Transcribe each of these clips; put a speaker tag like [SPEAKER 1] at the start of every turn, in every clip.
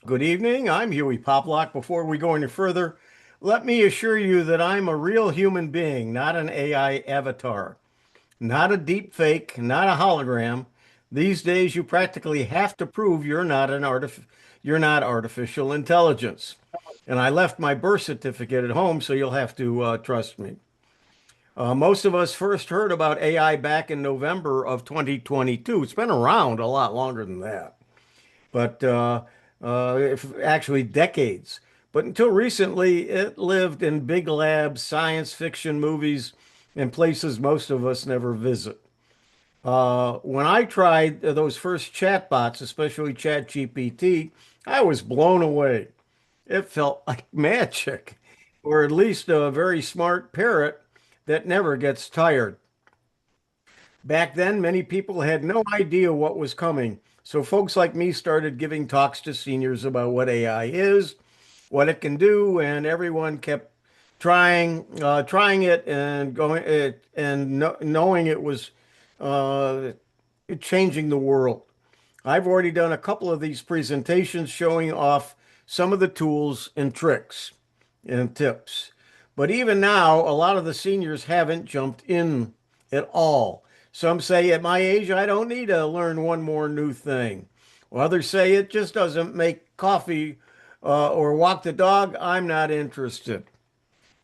[SPEAKER 1] Good evening. I'm Hewie Poplock. Before we go any further, let me assure you that I'm a real human being, not an AI avatar, not a deep fake, not a hologram. These days, you practically have to prove you're not artificial intelligence. And I left my birth certificate at home, so you'll have to trust me. Most of us first heard about AI back in November of 2022. It's been around a lot longer than that, but actually decades. But until recently, it lived in big labs, science fiction movies, and places most of us never visit. When I tried those first chatbots, especially ChatGPT, I was blown away. It felt like magic, or at least a very smart parrot that never gets tired. Back then, many people had no idea what was coming. So folks like me started giving talks to seniors about what AI is, what it can do, and everyone kept trying it and going it and no, knowing it was uh, changing the world. I've already done a couple of these presentations showing off some of the tools and tricks and tips. But even now, a lot of the seniors haven't jumped in at all. Some say at my age, I don't need to learn one more new thing. Well, others say it just doesn't make coffee or walk the dog. I'm not interested.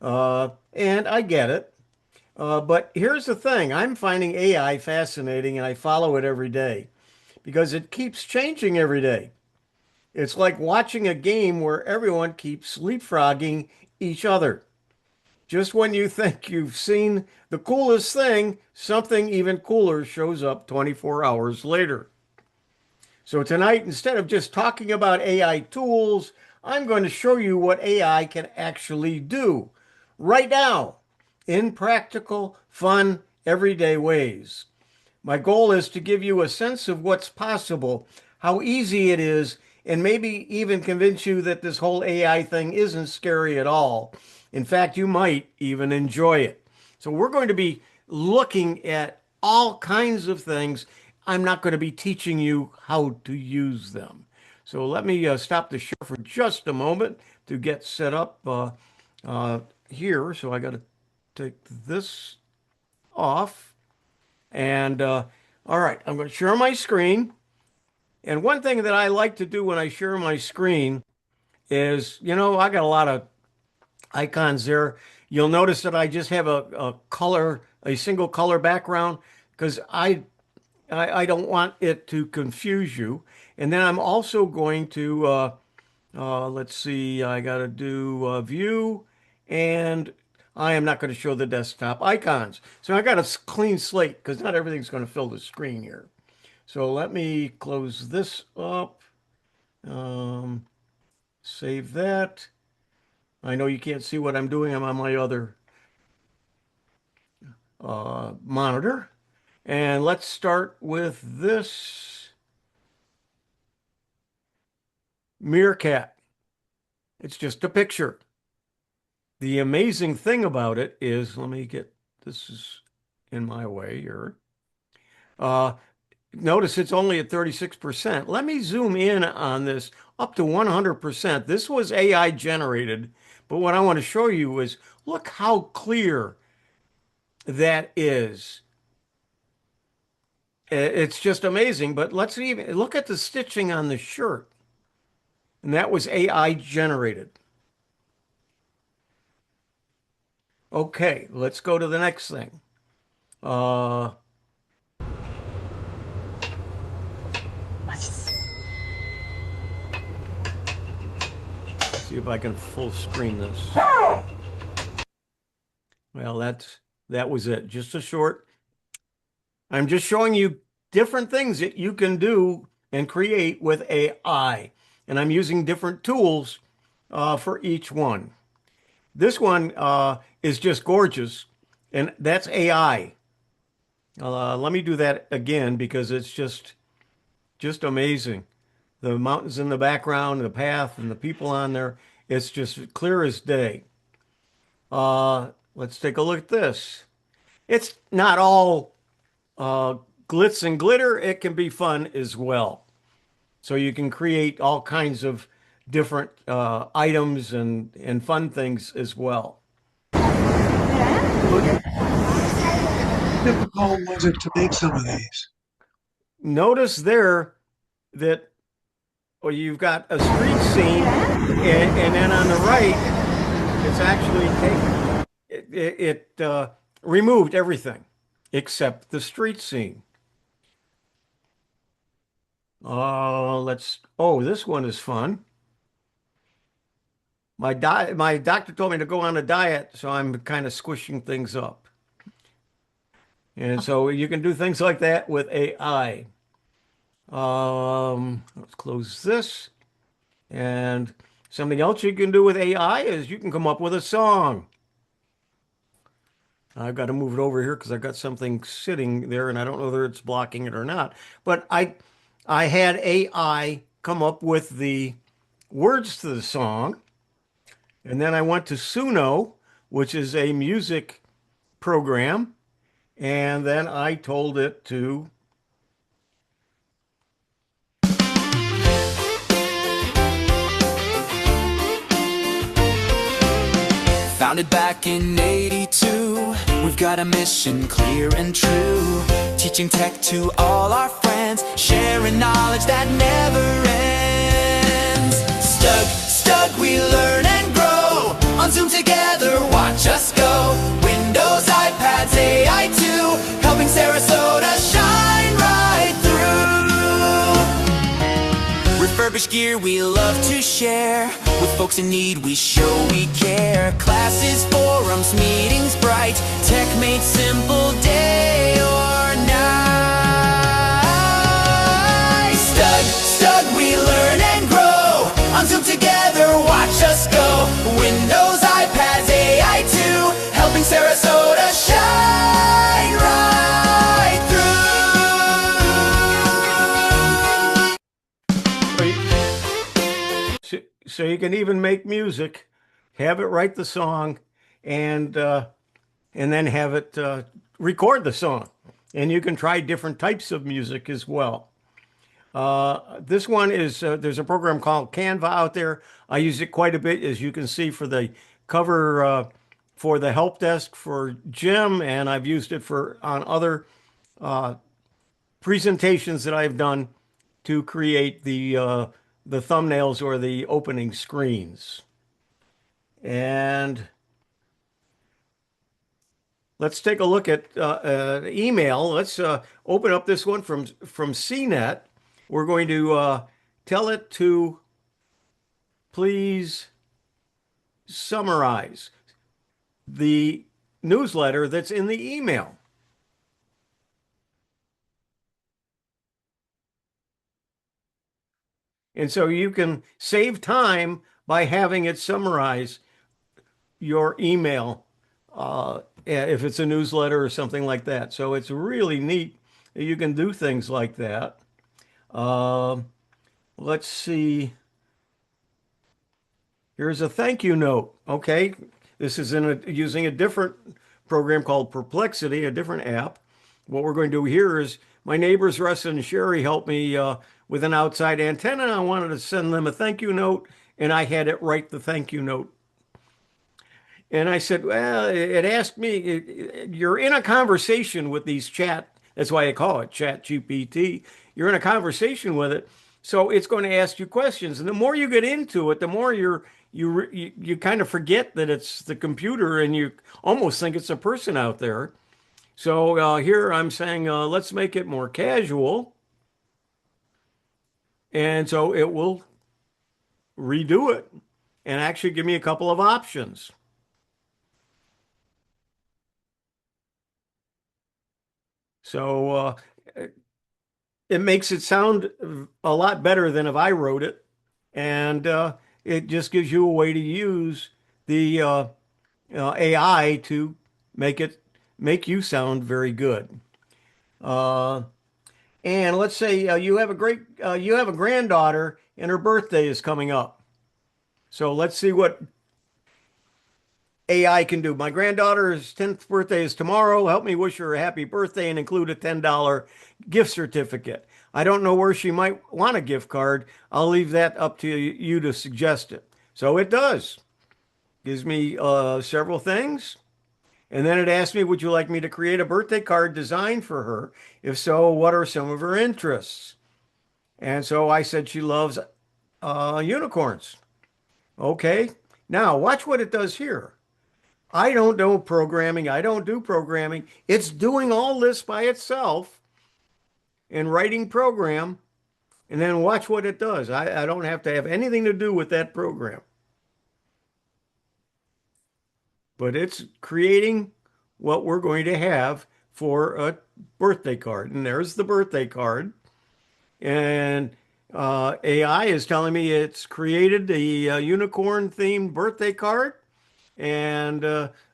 [SPEAKER 1] And I get it. But here's the thing, I'm finding AI fascinating and I follow it every day because it keeps changing every day. It's like watching a game where everyone keeps leapfrogging each other. Just when you think you've seen the coolest thing, something even cooler shows up 24 hours later. So tonight, instead of just talking about AI tools, I'm going to show you what AI can actually do right now in practical, fun, everyday ways. My goal is to give you a sense of what's possible, how easy it is, and maybe even convince you that this whole AI thing isn't scary at all. In fact, you might even enjoy it. So, we're going to be looking at all kinds of things. I'm not going to be teaching you how to use them. So, let me stop the show for just a moment to get set up uh, here. So, I got to take this off. And all right, I'm going to share my screen. And one thing that I like to do when I share my screen is, I got a lot of icons there. You'll notice that I just have a single color background because I don't want it to confuse you. And then I'm also going to, let's see, I got to do view, and I am not going to show the desktop icons. So I got a clean slate because not everything's going to fill the screen here. So let me close this up, um, save that. I know you can't see what I'm doing. I'm on my other monitor. And let's start with this meerkat. It's just a picture. The amazing thing about it is, let me get this is in my way here. Uh, Notice it's only at 36%. Let me zoom in on this up to 100%. This was AI generated, but what I want to show you is look how clear that is. It's just amazing, but let's even look at the stitching on the shirt. And that was AI generated. Okay, let's go to the next thing. Uh, see if I can full screen this. Well, that was it. Just a short. I'm just showing you different things that you can do and create with AI. And I'm using different tools for each one. This one is just gorgeous, and that's AI. Let me do that again because it's just amazing. The mountains in the background, the path, and the people on there. It's just clear as day. Let's take a look at this. It's not all uh, glitz and glitter. It can be fun as well. So you can create all kinds of different items and fun things as well. Look,
[SPEAKER 2] Difficult was it to make some of these?
[SPEAKER 1] notice there that well, you've got a street scene, and then on the right, it's actually taken it removed everything except the street scene. Oh, this one is fun. My doctor told me to go on a diet, so I'm kind of squishing things up. And so you can do things like that with AI. Let's close this. And something else you can do with AI is you can come up with a song. I've got to move it over here because I've got something sitting there and I don't know whether it's blocking it or not. But I had AI come up with the words to the song, and then I went to Suno, which is a music program, and then I told it to
[SPEAKER 3] Founded back in '82, we've got a mission clear and true. Teaching tech to all our friends, sharing knowledge that never ends. Stug, we learn and grow. On Zoom together, watch us go. Windows, iPads, AI too, helping Sarasota shine right through. Refurbished gear we love to share. With folks in need we show we care. Classes, forums, meetings bright. Tech made simple day or night. Stug, we learn and grow. On Zoom together, watch us go. Windows, iPads, AI too, helping Sarasota shine right
[SPEAKER 1] so you can even make music, have it write the song, and then have it record the song. And you can try different types of music as well. This one is there's a program called Canva out there. I use it quite a bit, as you can see, for the cover for the help desk for Jim, and I've used it for on other presentations that I've done to create the thumbnails or the opening screens. And let's take a look at email. Let's open up this one from CNET. We're going to tell it to please summarize the newsletter that's in the email. And so you can save time by having it summarize your email if it's a newsletter or something like that. So it's really neat that you can do things like that. Uh, let's see. Here's a thank you note. Okay, this is using a different program called Perplexity, a different app. What we're going to do here is my neighbors Russ and Sherry helped me with an outside antenna. I wanted to send them a thank you note, and I had it write the thank you note. And I said, well, it asked me, you're in a conversation with these that's why I call it Chat GPT. You're in a conversation with it. So it's going to ask you questions. And the more you get into it, the more you kind of forget that it's the computer and you almost think it's a person out there. So here I'm saying, let's make it more casual. And so it will redo it and actually give me a couple of options. So it makes it sound a lot better than if I wrote it. And it just gives you a way to use the AI to make you sound very good. Uh, and let's say you have a granddaughter and her birthday is coming up. So let's see what AI can do. My granddaughter's 10th birthday is tomorrow. Help me wish her a happy birthday and include a $10 gift certificate. I don't know where she might want a gift card. I'll leave that up to you to suggest it. So it does. Gives me several things. And then it asks me, would you like me to create a birthday card design for her? If so, what are some of her interests? And so I said she loves unicorns. Okay. Now watch what it does here. I don't know programming. I don't do programming. It's doing all this by itself and writing program. And then watch what it does. I don't have to have anything to do with that program, but it's creating what we're going to have for a birthday card. And there's the birthday card. And AI is telling me it's created the unicorn themed birthday card and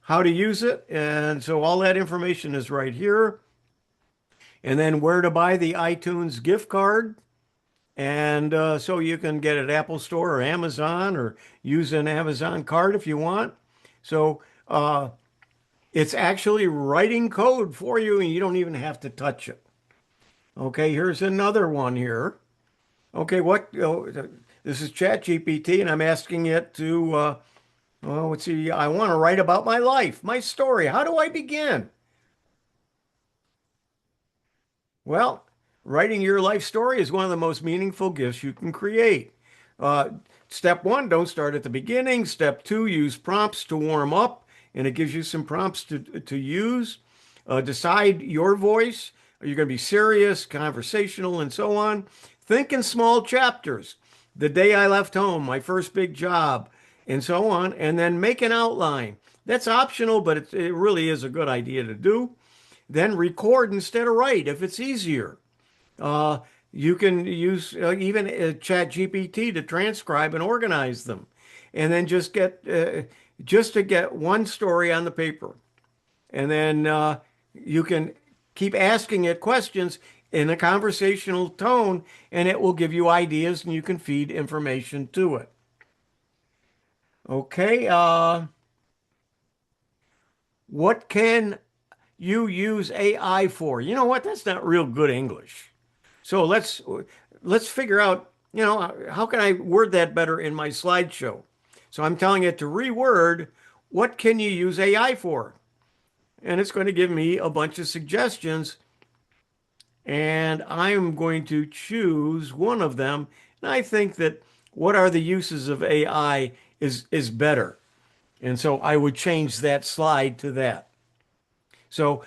[SPEAKER 1] how to use it. And so all that information is right here. And then where to buy the iTunes gift card. And so you can get it at Apple Store or Amazon or use an Amazon card if you want. So it's actually writing code for you and you don't even have to touch it. Okay, here's another one here. Okay, this is ChatGPT and I'm asking it to, let's see, I want to write about my life, my story. How do I begin? Well, writing your life story is one of the most meaningful gifts you can create. Uh, Step one, don't start at the beginning. Step two, use prompts to warm up, and it gives you some prompts to use. Decide your voice. Are you going to be serious, conversational, and so on? Think in small chapters. The day I left home, my first big job, and so on, and then make an outline. That's optional, but it really is a good idea to do. Then record instead of write if it's easier. Uh, you can use even Chat GPT to transcribe and organize them, and then just to get one story on the paper, and then you can keep asking it questions in a conversational tone, and it will give you ideas, and you can feed information to it. Okay, what can you use AI for? You know what? That's not real good English. So let's figure out, how can I word that better in my slideshow? So I'm telling it to reword, what can you use AI for? And it's going to give me a bunch of suggestions, and I'm going to choose one of them. And I think that what are the uses of AI is better. And so I would change that slide to that. So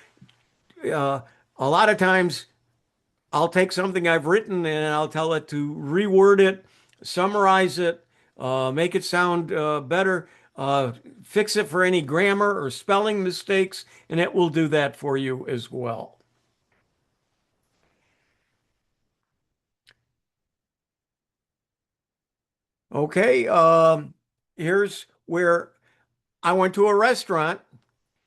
[SPEAKER 1] uh, a lot of times I'll take something I've written and I'll tell it to reword it, summarize it, make it sound better, fix it for any grammar or spelling mistakes, and it will do that for you as well. Okay, here's where I went to a restaurant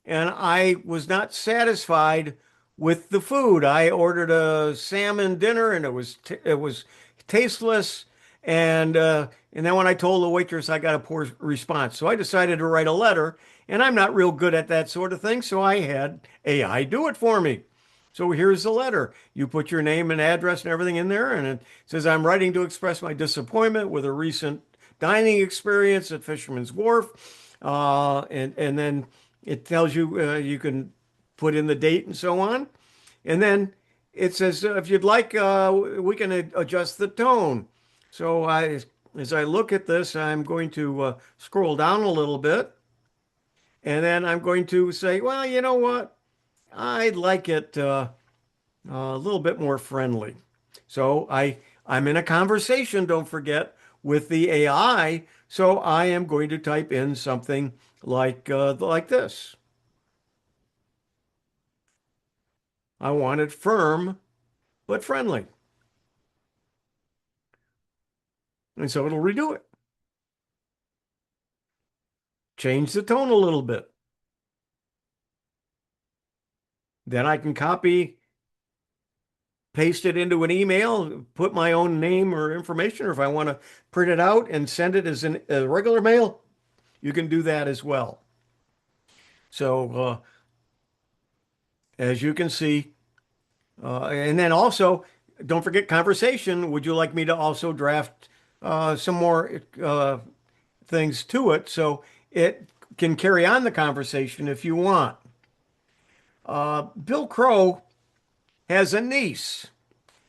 [SPEAKER 1] and I was not satisfied with the food. I ordered a salmon dinner and it was tasteless and then when I told the waitress I got a poor response. So I decided to write a letter and I'm not real good at that sort of thing, so I had AI do it for me. So here's the letter. You put your name and address and everything in there, and it says, I'm writing to express my disappointment with a recent dining experience at Fisherman's Wharf. And then it tells you you can put in the date and so on. And then it says, if you'd like, we can adjust the tone. So as I look at this, I'm going to scroll down a little bit. And then I'm going to say, well, you know what? I'd like it a little bit more friendly. So I'm in a conversation, don't forget, with the AI. So I am going to type in something like this. I want it firm but friendly. And so it'll redo it. Change the tone a little bit. Then I can copy, paste it into an email, put my own name or information, or if I want to print it out and send it as a regular mail, you can do that as well. So as you can see, and then also don't forget conversation. Would you like me to also draft some more things to it so it can carry on the conversation if you want? Bill Crow has a niece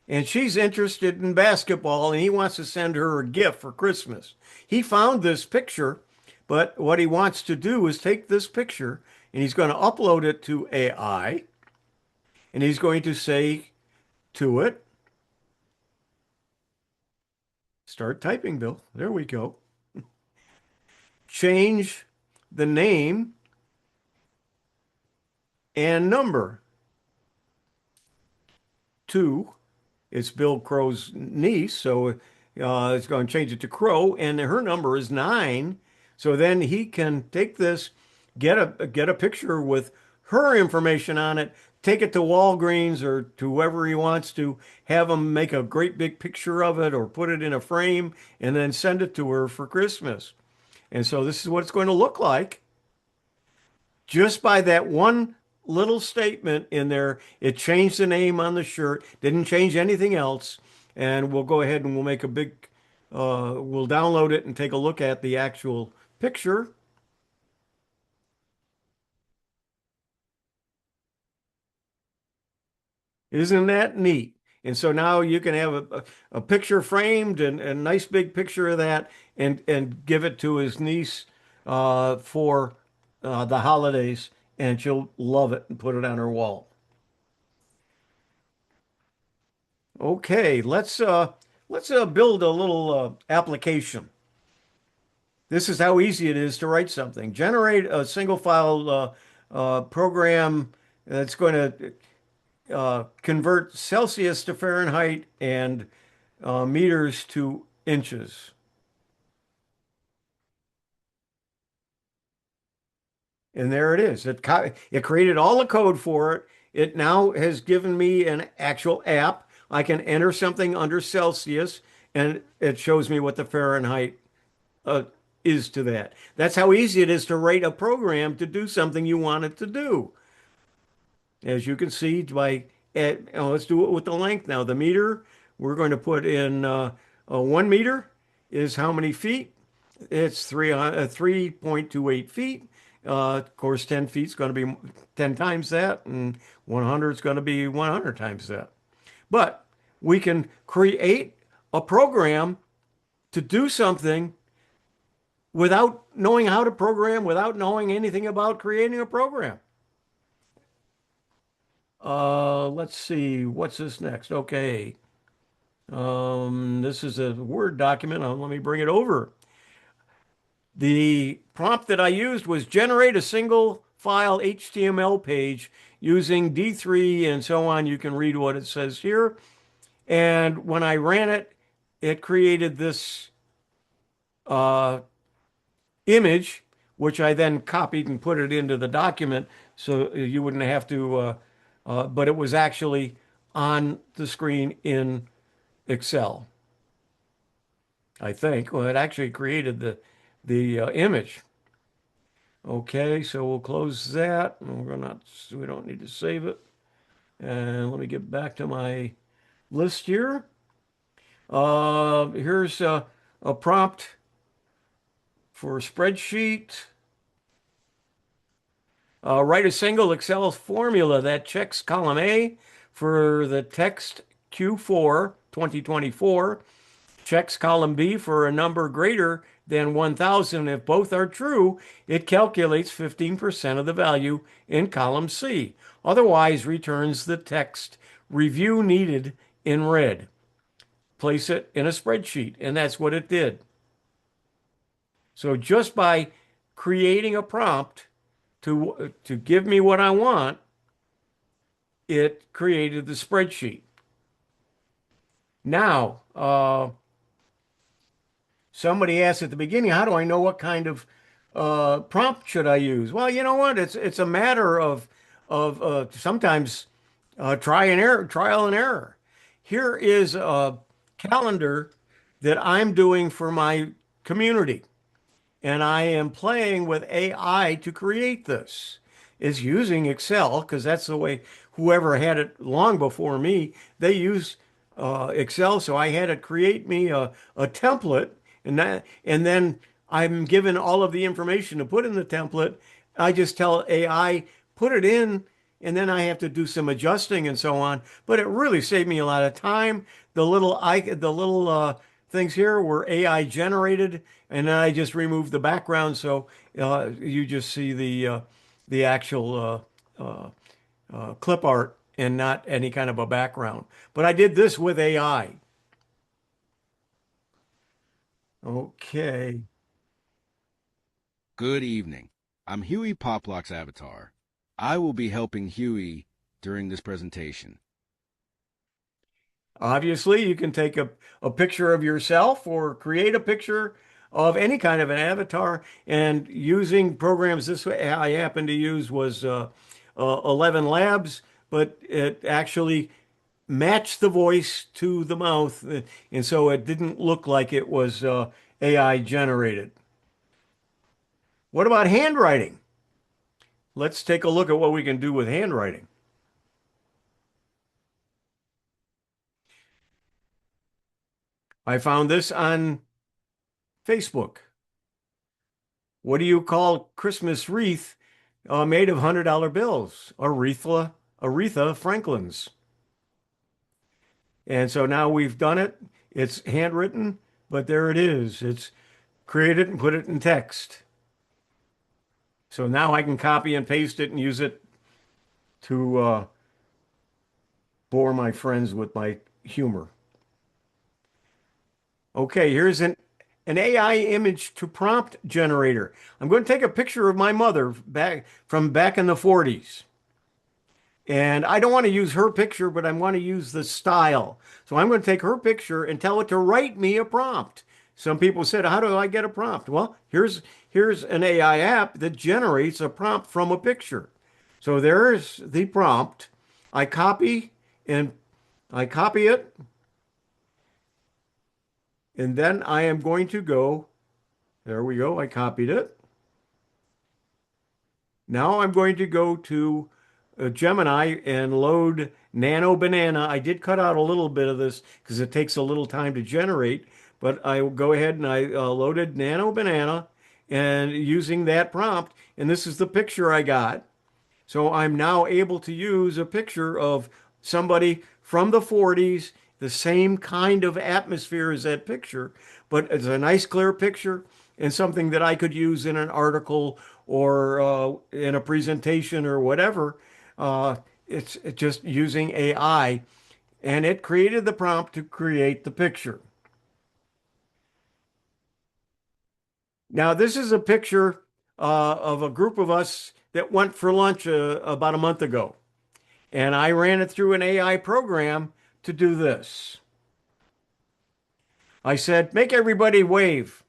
[SPEAKER 1] and she's interested in basketball and he wants to send her a gift for Christmas. He found this picture, but what he wants to do is take this picture and he's going to upload it to AI and he's going to say to it, start typing, Bill. There we go. Change the name and number to, it's Bill Crow's niece, so it's going to change it to Crow, and her number is 9. So then he can take this, get a picture with her information on it, take it to Walgreens or to whoever he wants to, have them make a great big picture of it or put it in a frame and then send it to her for Christmas. And so this is what it's going to look like. Just by that one little statement in there, it changed the name on the shirt, didn't change anything else. And we'll go ahead and we'll make a big, we'll download it and take a look at the actual picture. Isn't that neat? And so now you can have a picture framed and a nice big picture of that and give it to his niece for the holidays, and she'll love it and put it on her wall. Okay, let's build a little application. This is how easy it is to write something. Generate a single file program that's going to convert Celsius to Fahrenheit and meters to inches. And there it is. It created all the code for it. It now has given me an actual app. I can enter something under Celsius and it shows me what the Fahrenheit is to that. That's how easy it is to write a program to do something you want it to do. As you can see by, let's do it with the length now. The meter, we're going to put in 1 meter is how many feet? It's 3.28 feet. Of course, 10 feet is going to be 10 times that, and 100 is going to be 100 times that. But we can create a program to do something without knowing how to program, without knowing anything about creating a program. Let's see, what's this next? Okay. This is a Word document. Let me bring it over. The prompt that I used was generate a single file HTML page using D3 and so on. You can read what it says here. And when I ran it, it created this image, which I then copied and put it into the document so you wouldn't have to, but it was actually on the screen in Excel. I think. Well, it actually created the image. Okay, so we'll close that. We don't need to save it. And let me get back to my list here. Here's a prompt for a spreadsheet. Write a single Excel formula that checks column A for the text Q4 2024, checks column B for a number greater than 1,000. If both are true, it calculates 15% of the value in column C. Otherwise, returns the text review needed in red. Place it in a spreadsheet, and that's what it did. So just by creating a prompt to give me what I want, it created the spreadsheet. Now, somebody asked at the beginning, how do I know what kind of prompt should I use? Well, you know what? It's a matter of sometimes trial and error. Here is a calendar that I'm doing for my community, and I am playing with AI to create this. It's using Excel because that's the way whoever had it long before me, they use Excel, so I had it create me a template, and then I'm given all of the information to put in the template. I just tell AI put it in, and then I have to do some adjusting and so on. But it really saved me a lot of time. The little things here were AI generated, and then I just removed the background, so you just see the actual clip art and not any kind of a background. But I did this with AI. Okay.
[SPEAKER 4] Good evening. I'm Hewie Poplock's avatar. I will be helping Hewie during this presentation.
[SPEAKER 1] Obviously, you can take a picture of yourself or create a picture of any kind of an avatar. And using programs this way, I happened to use was 11 Labs, but it actually matched the voice to the mouth. And so it didn't look like it was AI generated. What about handwriting? Let's take a look at what we can do with handwriting. I found this on Facebook. What do you call Christmas wreath made of $100 bills? Aretha Franklin's. And so now we've done it. It's handwritten, but there it is. It's created and put it in text. So now I can copy and paste it and use it to bore my friends with my humor. Okay, here's an AI image to prompt generator. I'm going to take a picture of my mother back in the 40s. And I don't want to use her picture, but I want to use the style. So I'm going to take her picture and tell it to write me a prompt. Some people said, "How do I get a prompt?" Well, here's an AI app that generates a prompt from a picture. So there's the prompt. I copy and I copy it, and then I am going to go. There we go. I copied it. Now I'm going to go to Gemini and load Nano Banana. I did cut out a little bit of this because it takes a little time to generate, but I will go ahead and I loaded Nano Banana and using that prompt, and this is the picture I got. So I'm now able to use a picture of somebody from the 40s, the same kind of atmosphere as that picture, but it's a nice clear picture and something that I could use in an article or in a presentation or whatever. It's just using AI, and it created the prompt to create the picture. Now, this is a picture of a group of us that went for lunch about a month ago. And I ran it through an AI program to do this. I said, make everybody wave.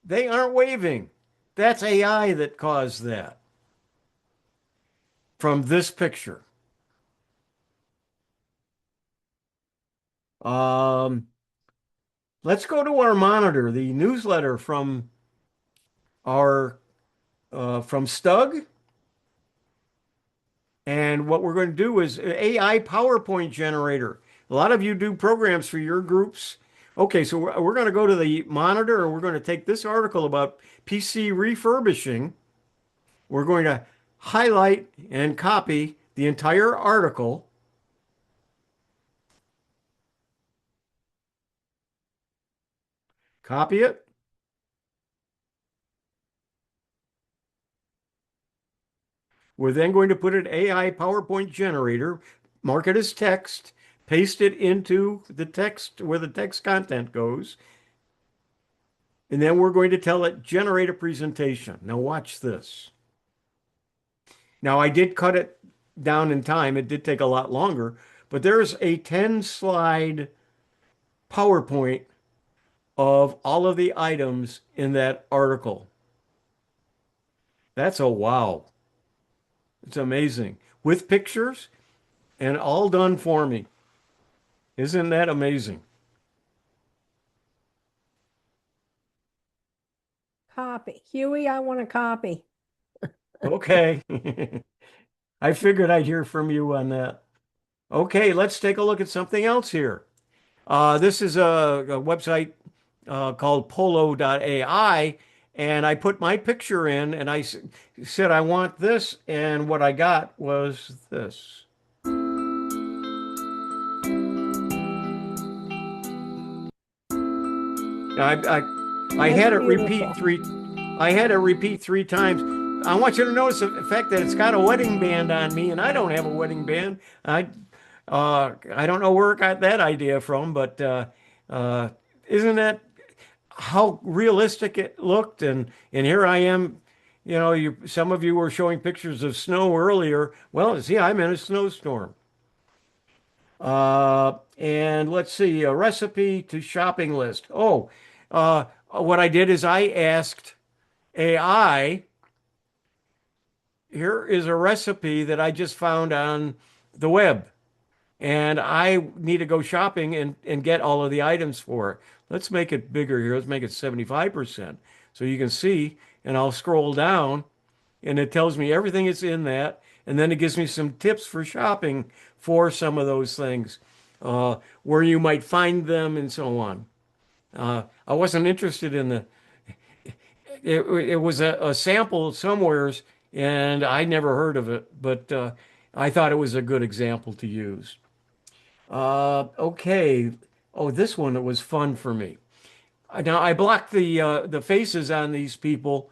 [SPEAKER 1] They aren't waving. That's AI that caused that from this picture. Um, let's go to our monitor, the newsletter our from Stug. And what we're going to do is AI PowerPoint generator. A lot of you do programs for your groups. Okay, so we're going to go to the monitor and we're going to take this article about PC refurbishing. We're going to highlight and copy the entire article. Copy it. We're then going to put an AI PowerPoint generator, mark it as text, paste it into the text where the text content goes, and then we're going to tell it generate a presentation. Now watch this. Now I did cut it down in time. It did take a lot longer, but there's a 10 slide PowerPoint of all of the items in that article. That's a wow. It's amazing. With pictures and all done for me. Isn't that amazing?
[SPEAKER 5] Copy. Huey, I want a copy.
[SPEAKER 1] Okay. I figured I'd hear from you on that. Okay, let's take a look at something else here. This is a website called polo.ai, and I put my picture in and said I want this, and what I got was this. I I
[SPEAKER 5] That's
[SPEAKER 1] had it repeat
[SPEAKER 5] beautiful.
[SPEAKER 1] three. I had it repeat three times. I want you to notice the fact that it's got a wedding band on me, and I don't have a wedding band. I don't know where I got that idea from, but uh, isn't that how realistic it looked? And here I am. You know, some of you were showing pictures of snow earlier. Well, see, I'm in a snowstorm. And let's see, a recipe to shopping list. What I did is I asked AI, here is a recipe that I just found on the web, and I need to go shopping and get all of the items for it. Let's make it bigger here. Let's make it 75%. So you can see, and I'll scroll down, and it tells me everything that's in that, and then it gives me some tips for shopping for some of those things, where you might find them, and so on. I wasn't interested in it was a sample somewheres, and I never heard of it, but I thought it was a good example to use. Okay. Oh, this one it was fun for me. Now I blocked the faces on these people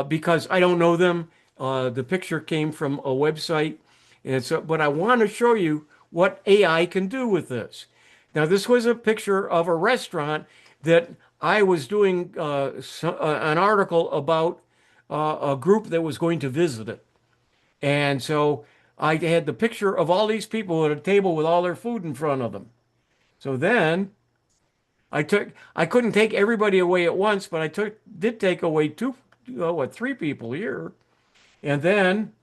[SPEAKER 1] because I don't know them. The picture came from a website, and so but I want to show you what AI can do with this. Now this was a picture of a restaurant that I was doing an article about a group that was going to visit it, and so I had the picture of all these people at a table with all their food in front of them. So then I couldn't take everybody away at once, but did take away three people here. And then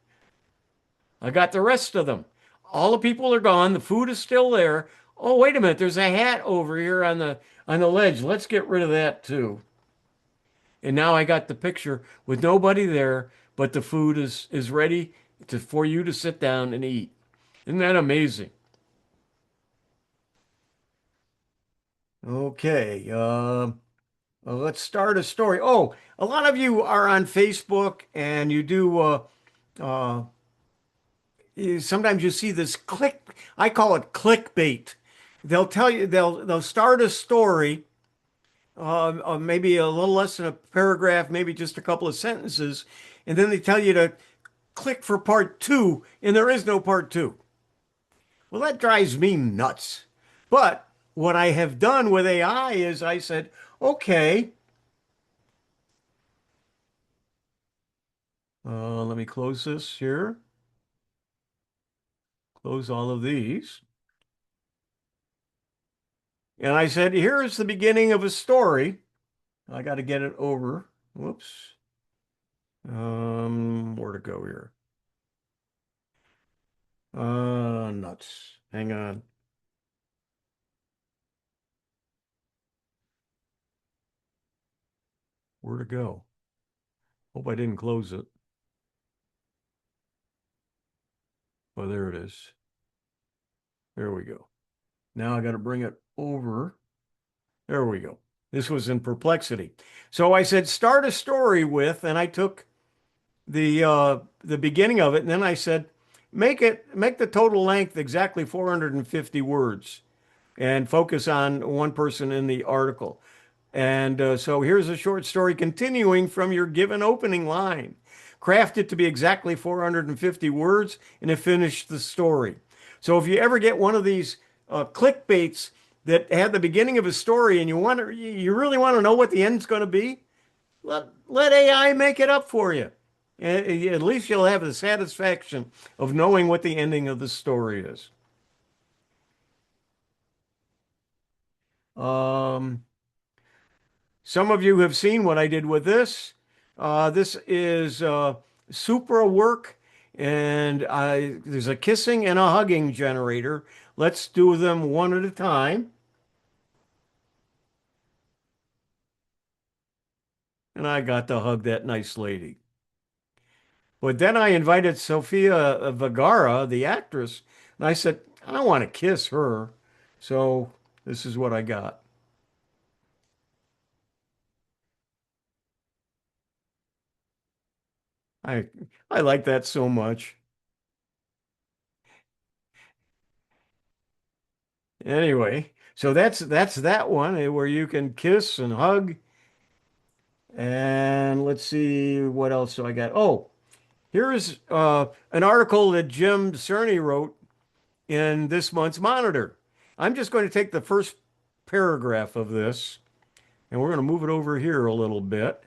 [SPEAKER 1] I got the rest of them. All the people are gone. The food is still there. Oh, wait a minute. There's a hat over here on the ledge. Let's get rid of that too. And now I got the picture with nobody there, but the food is ready for you to sit down and eat. Isn't that amazing? Okay. Let's start a story. Oh, a lot of you are on Facebook and you do, uh, sometimes you see this I call it clickbait. They'll tell you, they'll start a story, maybe a little less than a paragraph, maybe just a couple of sentences, and then they tell you to click for part two, and there is no part two. Well, that drives me nuts. But what I have done with AI is I said, okay, let me close this here. Close all of these. And I said, here's the beginning of a story. I got to get it over. Whoops. Where to go here? Nuts. Hang on. Where to go? Hope I didn't close it. Oh, there it is. There we go. Now I got to bring it over. There we go. This was in Perplexity. So I said, start a story with, and I took the beginning of it, and then I said, make the total length exactly 450 words, and focus on one person in the article. And so here's a short story continuing from your given opening line. Craft it to be exactly 450 words, and it finished the story. So if you ever get one of these clickbaits that had the beginning of a story, and you really want to know what the end's going to be, let AI make it up for you. At least you'll have the satisfaction of knowing what the ending of the story is. Um, some of you have seen what I did with this. This is Supra work, and there's a kissing and a hugging generator. Let's do them one at a time. And I got to hug that nice lady. But then I invited Sofia Vergara, the actress, and I said, I don't want to kiss her. So this is what I got. I I like that so much. Anyway, so that's that one where you can kiss and hug. And let's see what else do I got. Oh, here's an article that Jim Cerny wrote in this month's Monitor. I'm just going to take the first paragraph of this and we're going to move it over here a little bit.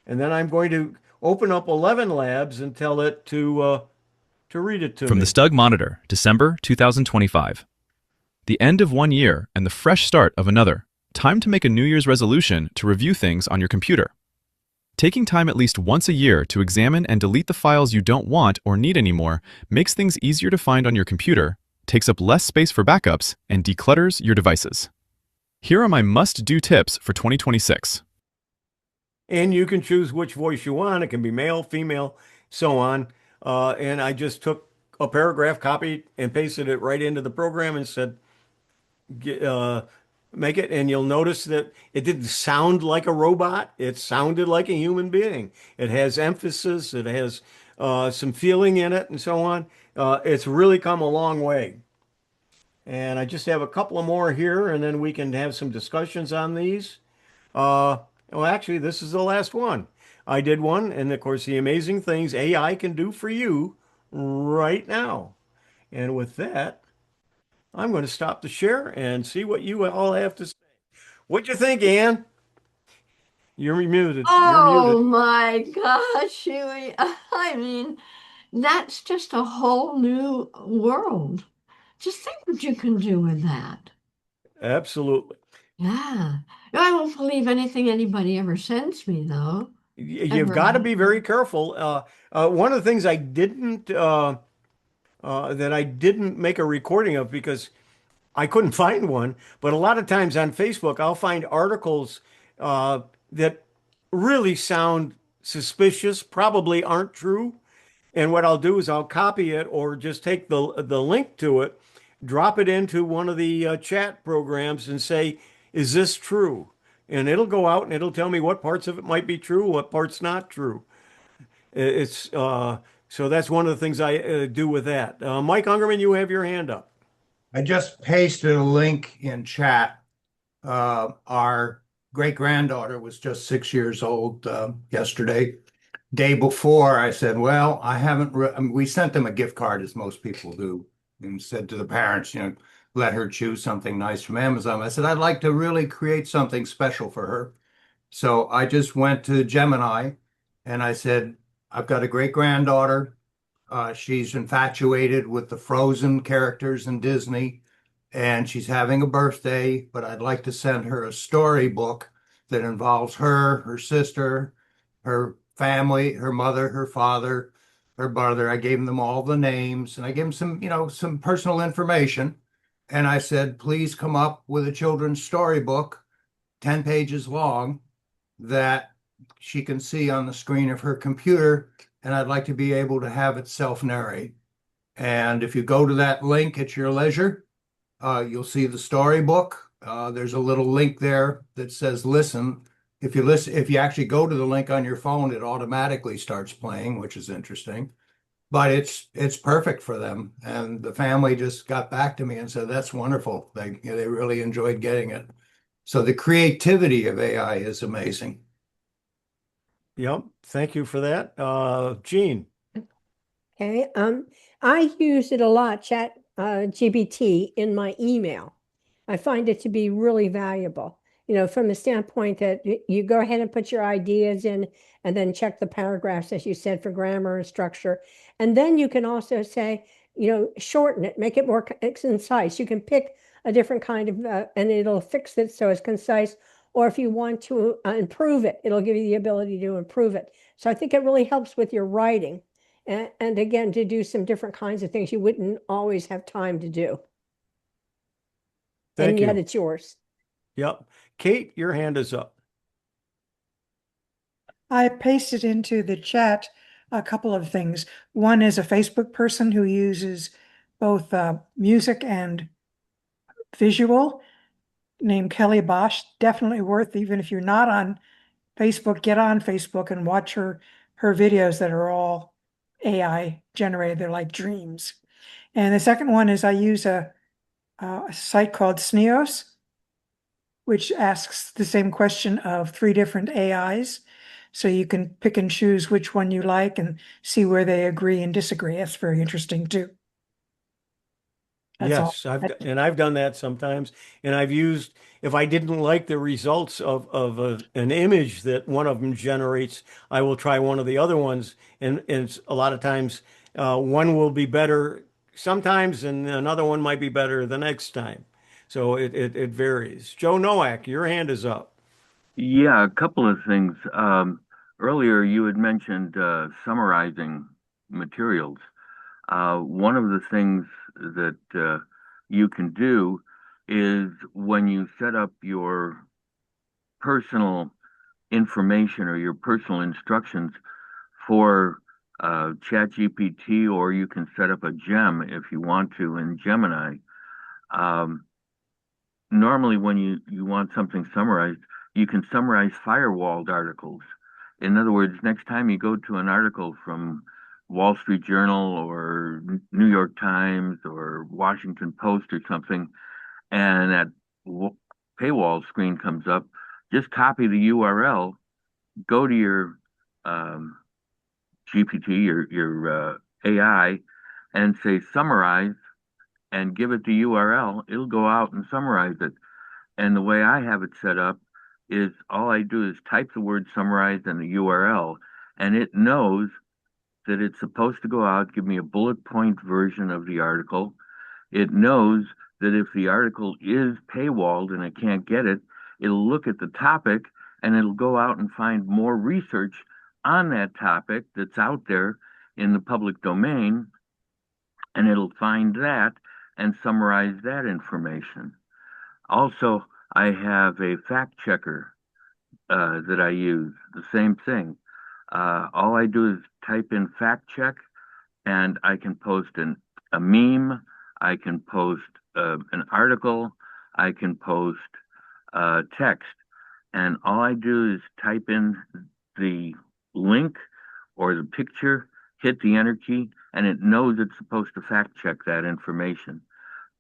[SPEAKER 1] And then I'm going to open up 11 Labs and tell it to read it to
[SPEAKER 6] From
[SPEAKER 1] me.
[SPEAKER 6] the Stug Monitor, December 2025. The end of one year and the fresh start of another. Time to make a New Year's resolution to review things on your computer. Taking time at least once a year to examine and delete the files you don't want or need anymore makes things easier to find on your computer, takes up less space for backups, and declutters your devices. Here are my must-do tips for 2026.
[SPEAKER 1] And you can choose which voice you want. It can be male, female, so on. And I just took a paragraph, copied and pasted it right into the program and said, make it. And you'll notice that it didn't sound like a robot. It sounded like a human being. It has emphasis. It has some feeling in it and so on. It's really come a long way. And I just have a couple of more here, and then we can have some discussions on these. Well, actually, this is the last one. I did one, and of course, the amazing things AI can do for you right now. And with that, I'm going to stop the share and see what you all have to say. What'd you think, Ann? You're muted. You're
[SPEAKER 7] Oh
[SPEAKER 1] muted.
[SPEAKER 7] my gosh, Huey. I mean, that's just a whole new world. Just think what you can do with that.
[SPEAKER 1] Absolutely.
[SPEAKER 7] Yeah. I won't believe anything anybody ever sends me, though.
[SPEAKER 1] You've
[SPEAKER 7] Ever
[SPEAKER 1] got to
[SPEAKER 7] have.
[SPEAKER 1] be very careful. One of the things that I didn't make a recording of because I couldn't find one, but a lot of times on Facebook, I'll find articles that really sound suspicious, probably aren't true. And what I'll do is I'll copy it or just take the link to it, drop it into one of the chat programs and say, "Is this true?" And it'll go out and it'll tell me what parts of it might be true, what parts not true. It's so that's one of the things I do with that. Mike Ungerman, you have your hand up.
[SPEAKER 8] I just pasted a link in chat. Our great-granddaughter was just 6 years old yesterday. Day before, I said, well, I mean, we sent them a gift card, as most people do, and said to the parents, let her choose something nice from Amazon. I said, I'd like to really create something special for her. So I just went to Gemini and I said, I've got a great-granddaughter. She's infatuated with the Frozen characters in Disney, and she's having a birthday, but I'd like to send her a storybook that involves her, her sister, her family, her mother, her father, her brother. I gave them all the names and I gave them some, some personal information. And I said, please come up with a children's storybook, 10 pages long, that she can see on the screen of her computer, and I'd like to be able to have it self-narrate. And if you go to that link at your leisure, you'll see the storybook. There's a little link there that says listen. If you actually go to the link on your phone, it automatically starts playing, which is interesting. But it's perfect for them. And the family just got back to me and said, that's wonderful. They really enjoyed getting it. So the creativity of AI is amazing.
[SPEAKER 1] Yep. Thank you for that. Gene.
[SPEAKER 5] Okay. I use it a lot, chat GPT in my email. I find it to be really valuable, from the standpoint that you go ahead and put your ideas in and then check the paragraphs, as you said, for grammar and structure. And then you can also say, shorten it, make it more concise. You can pick a different kind of, and it'll fix it so it's concise. Or if you want to improve it, it'll give you the ability to improve it. So I think it really helps with your writing. And again, to do some different kinds of things you wouldn't always have time to do.
[SPEAKER 1] Thank
[SPEAKER 5] And yet
[SPEAKER 1] you.
[SPEAKER 5] it's yours.
[SPEAKER 1] Yep. Kate, your hand is up.
[SPEAKER 2] I pasted into the chat a couple of things. One is a Facebook person who uses both music and visual, named Kelly Bosch. Definitely worth, even if you're not on Facebook, get on Facebook and watch her videos that are all AI generated. They're like dreams. And the second one is I use a site called Sneos, which asks the same question of 3 different AIs. So you can pick and choose which one you like and see where they agree and disagree. That's very interesting too. That's all.
[SPEAKER 1] Yes, I've done that sometimes, and I've used if I didn't like the results of an image that one of them generates, I will try one of the other ones, and a lot of times one will be better sometimes, and another one might be better the next time. So it varies. Joe Nowak, your hand is up.
[SPEAKER 9] Yeah, a couple of things. Earlier, you had mentioned summarizing materials. One of the things that you can do is when you set up your personal information or your personal instructions for ChatGPT, or you can set up a gem if you want to in Gemini. Um, Normally when you want something summarized, you can summarize firewalled articles. In other words, next time you go to an article from Wall Street Journal or New York Times or Washington Post or something, and that paywall screen comes up, just copy the URL, go to your um, GPT, your AI, and say summarize, and give it the URL. It'll go out and summarize it. And the way I have it set up is all I do is type the word summarize and the URL, and it knows that it's supposed to go out, give me a bullet point version of the article. It knows that if the article is paywalled and I can't get it, it'll look at the topic and it'll go out and find more research on that topic that's out there in the public domain, and it'll find that and summarize that information. Also, I have a fact checker that I use, the same thing. All I do is type in fact check, and I can post a meme, I can post an article, I can post text. And all I do is type in the link or the picture, hit the enter key, and it knows it's supposed to fact check that information.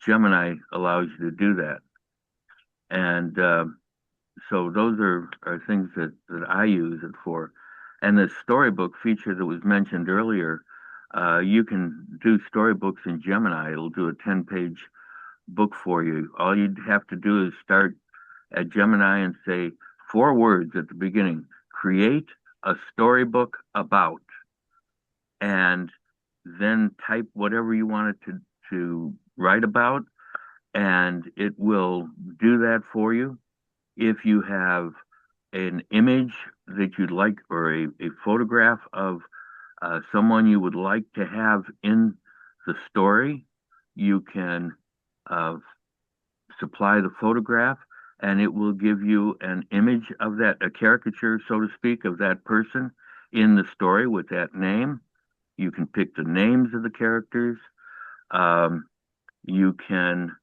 [SPEAKER 9] Gemini allows you to do that. And so those are things that I use it for. And the storybook feature that was mentioned earlier, you can do storybooks in Gemini. It'll do a 10-page book for you. All you'd have to do is start at Gemini and say 4 words at the beginning: create a storybook about, and then type whatever you want it to write about, and it will do that for you. If you have an image that you'd like, or a photograph of someone you would like to have in the story, you can supply the photograph, and it will give you an image of that, a caricature, so to speak, of that person in the story with that name. You can pick the names of the characters. You can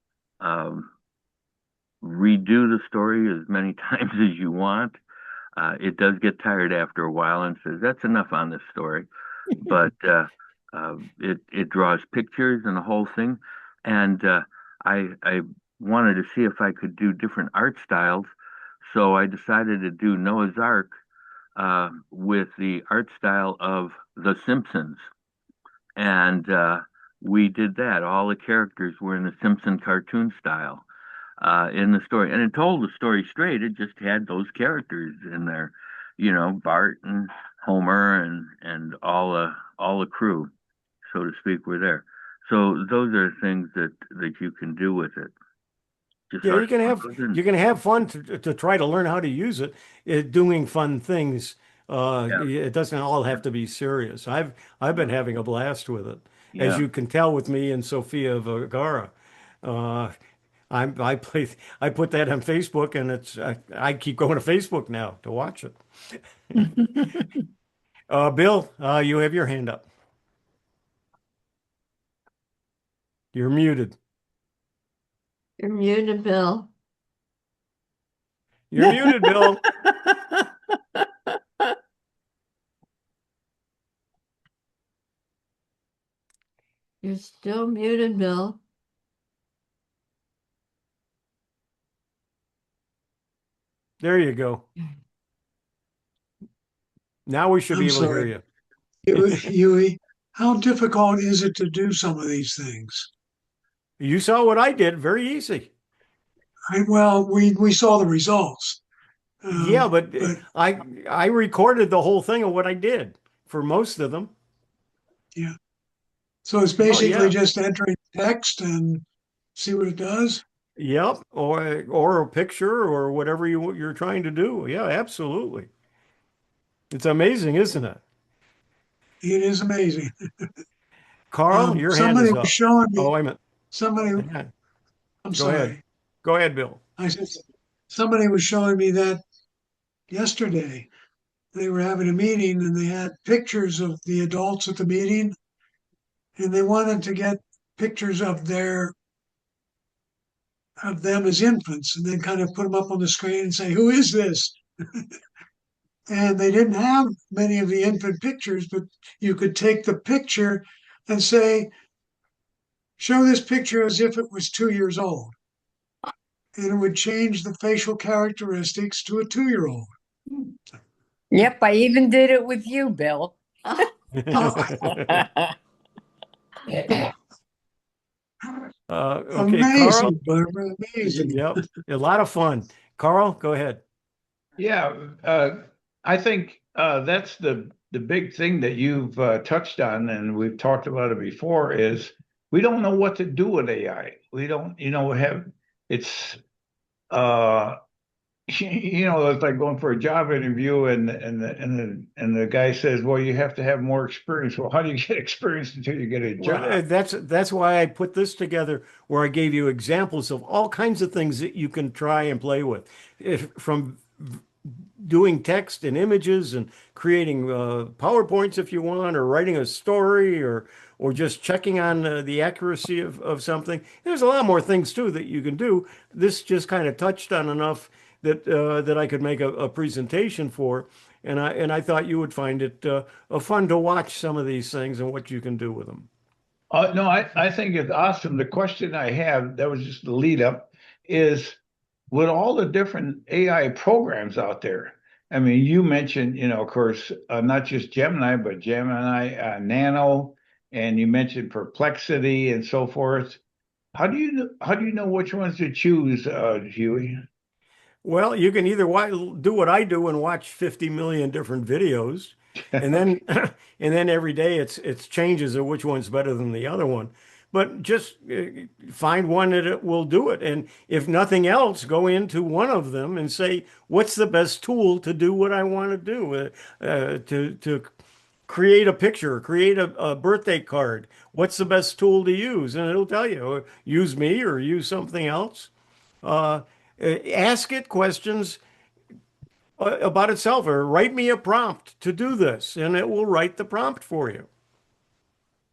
[SPEAKER 9] redo the story as many times as you want. It does get tired after a while and says, that's enough on this story. But it draws pictures and the whole thing. And I wanted to see if I could do different art styles. So I decided to do Noah's Ark with the art style of The Simpsons. And we did that. All the characters were in the Simpson cartoon style in the story. And it told the story straight. It just had those characters in there, Bart and Homer and all the crew, so to speak, were there. So those are things that you can do with it. Just
[SPEAKER 1] Yeah,
[SPEAKER 9] sort of
[SPEAKER 1] you can have fun to try to learn how to use it, doing fun things.
[SPEAKER 9] yeah,
[SPEAKER 1] It doesn't all have to be serious. I've been having a blast with it, as
[SPEAKER 9] yeah.
[SPEAKER 1] you can tell with me and Sofia Vergara. Uh, I put that on Facebook, and I keep going to Facebook now to watch it. Bill, you have your hand up. You're muted.
[SPEAKER 7] You're muted, Bill.
[SPEAKER 1] You're muted, Bill.
[SPEAKER 7] You're still muted, Bill.
[SPEAKER 1] There you go. Now we should be
[SPEAKER 10] I'm
[SPEAKER 1] able to hear
[SPEAKER 10] sorry,
[SPEAKER 1] you.
[SPEAKER 10] Huey. How difficult is it to do some of these things?
[SPEAKER 1] You saw what I did. Very easy.
[SPEAKER 10] Well, we saw the results,
[SPEAKER 1] Yeah, but
[SPEAKER 10] but
[SPEAKER 1] I recorded the whole thing of what I did for most of them.
[SPEAKER 10] yeah. So it's
[SPEAKER 1] Oh
[SPEAKER 10] basically
[SPEAKER 1] yeah.
[SPEAKER 10] just entering text and see what it does.
[SPEAKER 1] Yep. Or a picture or whatever you're trying to do. Yeah, absolutely. It's amazing, isn't it?
[SPEAKER 10] It is amazing.
[SPEAKER 1] Carl, your hand
[SPEAKER 10] Somebody
[SPEAKER 1] is
[SPEAKER 10] was
[SPEAKER 1] up.
[SPEAKER 10] showing me.
[SPEAKER 1] Oh, I meant.
[SPEAKER 10] Somebody.
[SPEAKER 1] Yeah.
[SPEAKER 10] I'm
[SPEAKER 1] Go ahead.
[SPEAKER 10] sorry.
[SPEAKER 1] Go ahead, Bill.
[SPEAKER 10] I said somebody was showing me that yesterday. They were having a meeting and they had pictures of the adults at the meeting, and they wanted to get pictures of them as infants, and then kind of put them up on the screen and say, "Who is this?" And they didn't have many of the infant pictures, but you could take the picture and say, "Show this picture as if it was 2 years old," and it would change the facial characteristics to a 2 year old.
[SPEAKER 11] Yep, I even did it with you, Bill.
[SPEAKER 1] Okay, Carl.
[SPEAKER 10] Amazing, Barbara, amazing.
[SPEAKER 1] Yep, a lot of fun. Carl, go ahead.
[SPEAKER 8] Yeah, I think that's the big thing that you've touched on, and we've talked about it before, is we don't know what to do with AI. We don't, have it's it's like going for a job interview, and the guy says, "Well, you have to have more experience." Well, how do you get experience until you get a
[SPEAKER 1] Well,
[SPEAKER 8] job?
[SPEAKER 1] that's why I put this together, where I gave you examples of all kinds of things that you can try and play with, from doing text and images and creating PowerPoints if you want, or writing a story, or just checking on the accuracy of something. There's a lot more things too that you can do. This just kind of touched on enough that I could make a presentation for, and I thought you would find it fun to watch some of these things and what you can do with them.
[SPEAKER 8] No, I think it's awesome. The question I have, that was just the lead up, is with all the different AI programs out there. I mean, you mentioned, of course, not just Gemini, but Gemini Nano, and you mentioned Perplexity and so forth. How do you know which ones to choose, Huey?
[SPEAKER 1] Well, you can either do what I do and watch 50 million different videos, and then and then every day it's changes of which one's better than the other one. But just find one that it will do it. And if nothing else, go into one of them and say, what's the best tool to do what I want to do? To create a picture, create a birthday card. What's the best tool to use? And it'll tell you, use me or use something else. Uh, Ask it questions about itself, or write me a prompt to do this, and it will write the prompt for you.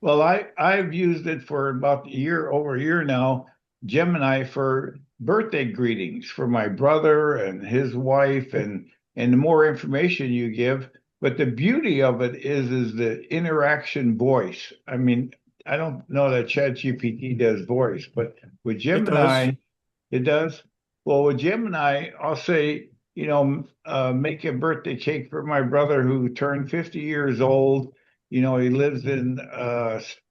[SPEAKER 8] Well, I've used it for about over a year now, Gemini, for birthday greetings for my brother and his wife, and the more information you give. But the beauty of it is the interaction voice. I mean, I don't know that ChatGPT does voice, but with
[SPEAKER 1] It does.
[SPEAKER 8] Gemini, it does. Well, with Gemini, I'll say, make a birthday cake for my brother who turned 50 years old. He lives in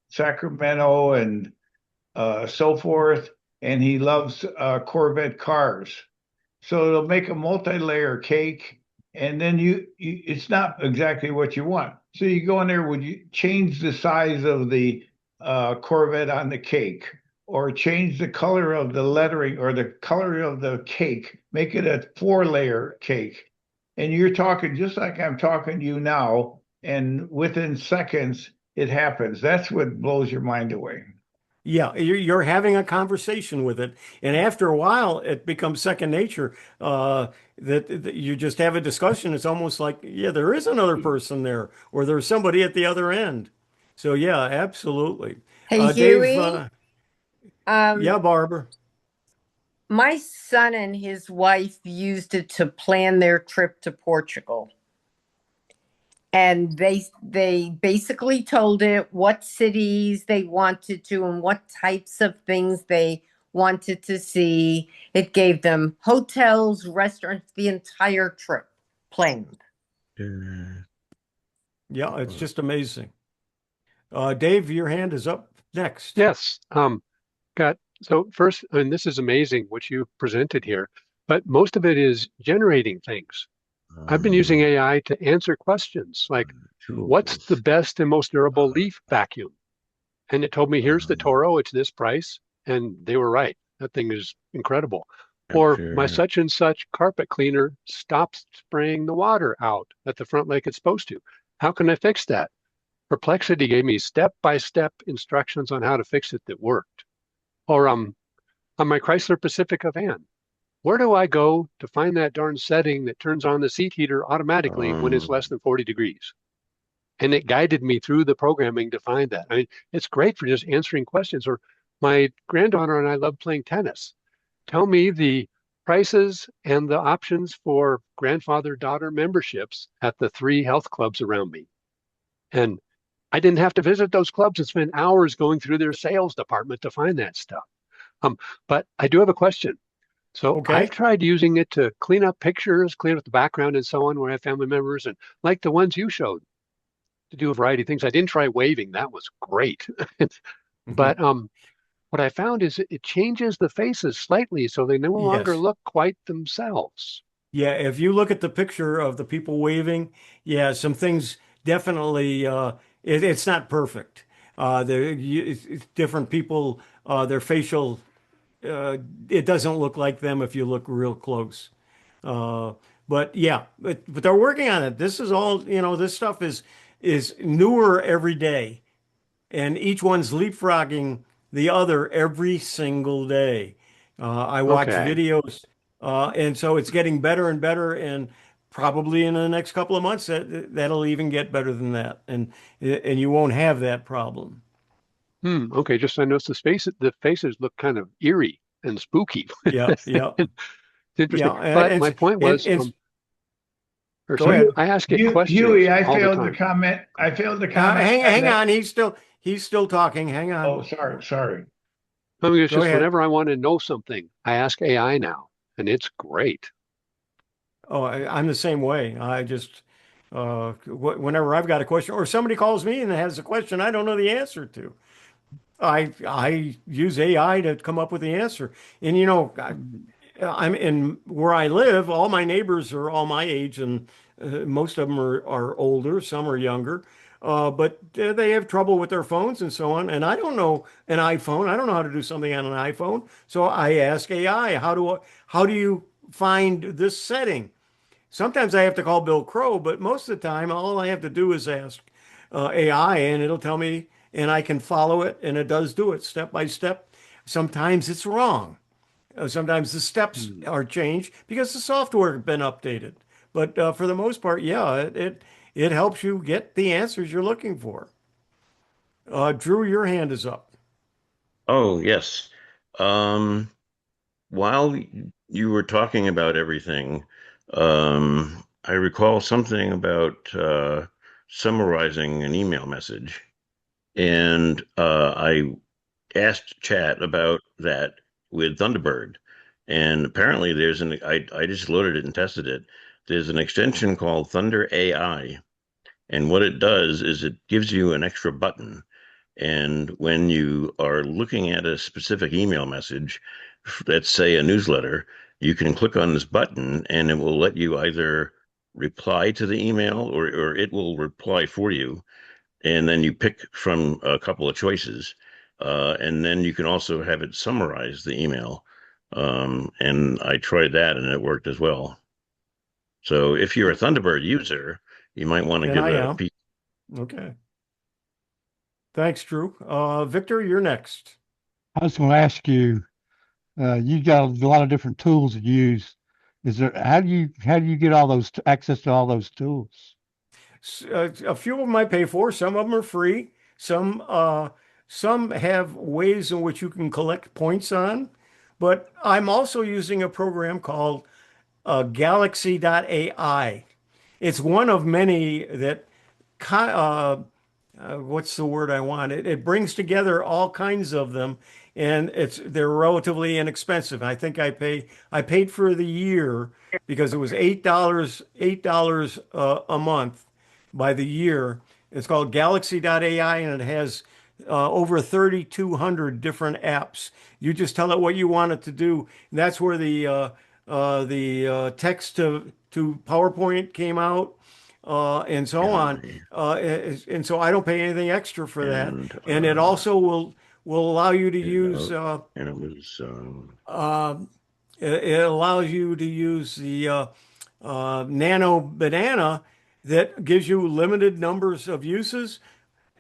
[SPEAKER 8] Sacramento and so forth, and he loves Corvette cars. So it'll make a multi-layer cake, and then it's not exactly what you want. So you go in there, would you change the size of the Corvette on the cake, or change the color of the lettering or the color of the cake, make it a 4-layer cake. And you're talking just like I'm talking to you now, and within seconds it happens. That's what blows your mind away.
[SPEAKER 1] Yeah, you're having a conversation with it, and after a while, it becomes second nature. That you just have a discussion. It's almost like, yeah, there is another person there, or there's somebody at the other end. So yeah, absolutely.
[SPEAKER 11] Hey,
[SPEAKER 1] Dave,
[SPEAKER 11] Huey.
[SPEAKER 1] Yeah, Barbara.
[SPEAKER 11] My son and his wife used it to plan their trip to Portugal. And they basically told it what cities they wanted to and what types of things they wanted to see. It gave them hotels, restaurants, the entire trip planned.
[SPEAKER 1] Yeah, it's just amazing. Dave, your hand is up next.
[SPEAKER 12] Yes. So first, and this is amazing what you presented here, but most of it is generating things. I've been using AI to answer questions like, what's the best and most durable leaf vacuum? And it told me, here's the Toro, it's this price. And they were right. That thing is incredible. Or my such and such carpet cleaner stops spraying the water out at the front like it's supposed to. How can I fix that? Perplexity gave me step-by-step instructions on how to fix it that worked. Or on my Chrysler Pacifica van, where do I go to find that darn setting that turns on the seat heater automatically when it's less than 40 degrees? And it guided me through the programming to find that. I mean, it's great for just answering questions. Or my granddaughter and I love playing tennis. Tell me the prices and the options for grandfather-daughter memberships at the 3 health clubs around me. And I didn't have to visit those clubs and spend hours going through their sales department to find that stuff. But I do have a question. So
[SPEAKER 1] Okay.
[SPEAKER 12] I've tried using it to clean up pictures, clean up the background and so on where I have family members, and like the ones you showed, to do a variety of things. I didn't try waving. That was great. But what I found is it changes the faces slightly so they no longer
[SPEAKER 1] Yes.
[SPEAKER 12] look quite themselves.
[SPEAKER 1] Yeah, if you look at the picture of the people waving, yeah, some things definitely it's not perfect. It's different people, their facial it doesn't look like them if you look real close. Uh, but yeah, but they're working on it. This is all, this stuff is newer every day, and each one's leapfrogging the other every single day. I watch
[SPEAKER 12] Okay.
[SPEAKER 1] videos, and so it's getting better and better, and probably in the next couple of months that'll even get better than that, and you won't have that problem.
[SPEAKER 12] Okay. Just I noticed the faces look kind of eerie and spooky.
[SPEAKER 1] Yeah, yeah,
[SPEAKER 12] It's interesting.
[SPEAKER 1] yeah,
[SPEAKER 12] But my point was,
[SPEAKER 1] and
[SPEAKER 12] or
[SPEAKER 1] go
[SPEAKER 12] sorry,
[SPEAKER 1] ahead.
[SPEAKER 12] I ask it
[SPEAKER 8] Huey,
[SPEAKER 12] questions
[SPEAKER 8] I
[SPEAKER 12] all the
[SPEAKER 8] failed to
[SPEAKER 12] time.
[SPEAKER 8] comment. I failed to comment
[SPEAKER 1] Hang
[SPEAKER 8] that.
[SPEAKER 1] on, he's still talking. Hang on.
[SPEAKER 8] Oh, sorry.
[SPEAKER 12] I mean, it's
[SPEAKER 1] Go
[SPEAKER 12] just
[SPEAKER 1] ahead.
[SPEAKER 12] whenever I want to know something, I ask AI now, and it's great.
[SPEAKER 1] Oh, I'm the same way. I just, whenever I've got a question or somebody calls me and has a question I don't know the answer to, I use AI to come up with the answer. And I'm in where I live. All my neighbors are all my age, and most of them are older. Some are younger, but they have trouble with their phones and so on. And I don't know an iPhone. I don't know how to do something on an iPhone. So I ask AI, how do you find this setting? Sometimes I have to call Bill Crow, but most of the time, all I have to do is ask AI, and it'll tell me, and I can follow it, and it does do it step by step. Sometimes it's wrong. Sometimes the steps are changed because the software has been updated. But for the most part, yeah, it helps you get the answers you're looking for. Drew, your hand is up.
[SPEAKER 13] Oh, yes. Um, while you were talking about everything, I recall something about summarizing an email message, and I asked Chat about that with Thunderbird, and apparently I just loaded it and tested it. There's an extension called Thunder AI, and what it does is it gives you an extra button. And when you are looking at a specific email message, let's say a newsletter, you can click on this button and it will let you either reply to the email or it will reply for you. And then you pick from a couple of choices. And then you can also have it summarize the email. And I tried that and it worked as well. So if you're a Thunderbird user, you might want to
[SPEAKER 1] And
[SPEAKER 13] give
[SPEAKER 1] I
[SPEAKER 13] it a
[SPEAKER 1] am.
[SPEAKER 13] peek.
[SPEAKER 1] Okay. Thanks, Drew. Victor, you're next.
[SPEAKER 14] I was going to ask you, you got a lot of different tools to use. How do you get all those access to all those tools?
[SPEAKER 1] A few of them I pay for. Some of them are free. Some have ways in which you can collect points on, but I'm also using a program called Galaxy AI. It's one of many that what's the word I want? It brings together all kinds of them, and they're relatively inexpensive. I paid for the year because it was $8 a month by the year. It's called Galaxy AI, and it has over 3,200 different apps. You just tell it what you want it to do, and that's where the text to PowerPoint came out, and so on. And so I don't pay anything extra for that. And it also will allow you to use
[SPEAKER 13] and it was
[SPEAKER 1] it allows you to use the Nano Banana that gives you limited numbers of uses.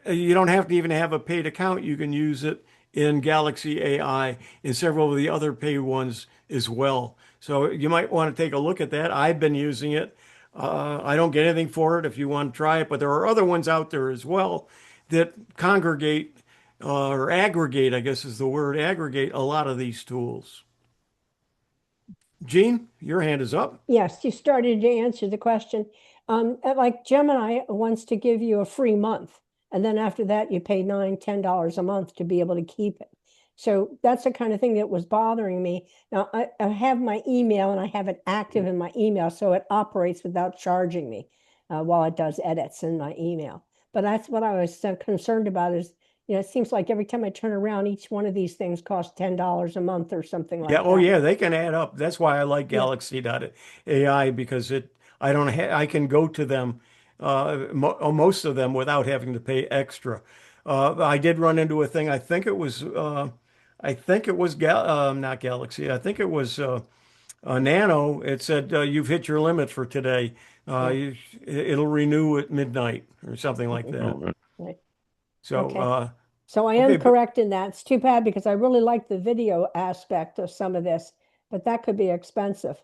[SPEAKER 1] You don't have to even have a paid account. You can use it in Galaxy AI and several of the other paid ones as well. So you might want to take a look at that. I've been using it. I don't get anything for it if you want to try it, but there are other ones out there as well that congregate or aggregate, I guess is the word, aggregate a lot of these tools. Gene, your hand is up.
[SPEAKER 5] Yes, you started to answer the question. Like Gemini wants to give you a free month, and then after that, you pay $9, $10 a month to be able to keep it. So that's the kind of thing that was bothering me. Now, I have my email and I have it active in my email, so it operates without charging me while it does edits in my email. But that's what I was concerned about is, it seems like every time I turn around, each one of these things costs $10 a month or something like
[SPEAKER 1] Yeah, oh
[SPEAKER 5] that.
[SPEAKER 1] yeah, they can add up. That's why I like
[SPEAKER 5] Yeah.
[SPEAKER 1] Galaxy AI because I can go to them most of them without having to pay extra. I did run into a thing. I think it was not Galaxy. I think it was Nano. It said you've hit your limit for today. It'll renew at midnight or something like that.
[SPEAKER 5] Right.
[SPEAKER 1] So
[SPEAKER 5] Okay. So I am correct in that. It's too bad because I really like the video aspect of some of this, but that could be expensive.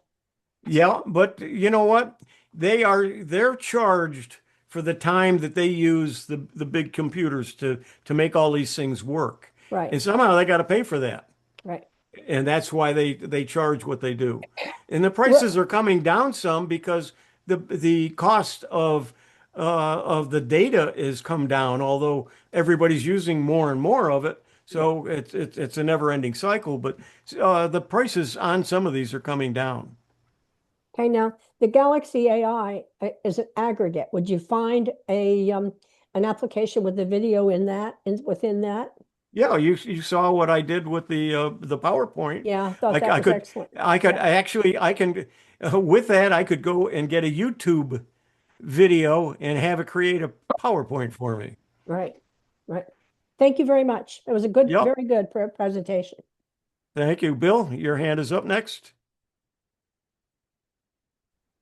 [SPEAKER 1] yeah, but you know what? They're charged for the time that they use the big computers to make all these things work.
[SPEAKER 5] Right.
[SPEAKER 1] And somehow they got to pay for that.
[SPEAKER 5] Right.
[SPEAKER 1] And that's why they charge what they do. And the prices are coming down some because the cost of the data is come down, although everybody's using more and more of it. So it's a never-ending cycle. But the prices on some of these are coming down.
[SPEAKER 5] Okay, now the Galaxy AI is an aggregate. Would you find an application with the video in that within that?
[SPEAKER 1] Yeah, you saw what I did with the PowerPoint.
[SPEAKER 5] Yeah, I thought that was excellent.
[SPEAKER 1] I could actually I can with that I could go and get a YouTube video and have it create a PowerPoint for me.
[SPEAKER 5] Right, right. Thank you very much. It was a good, very good presentation.
[SPEAKER 1] Thank you, Bill. Your hand is up next.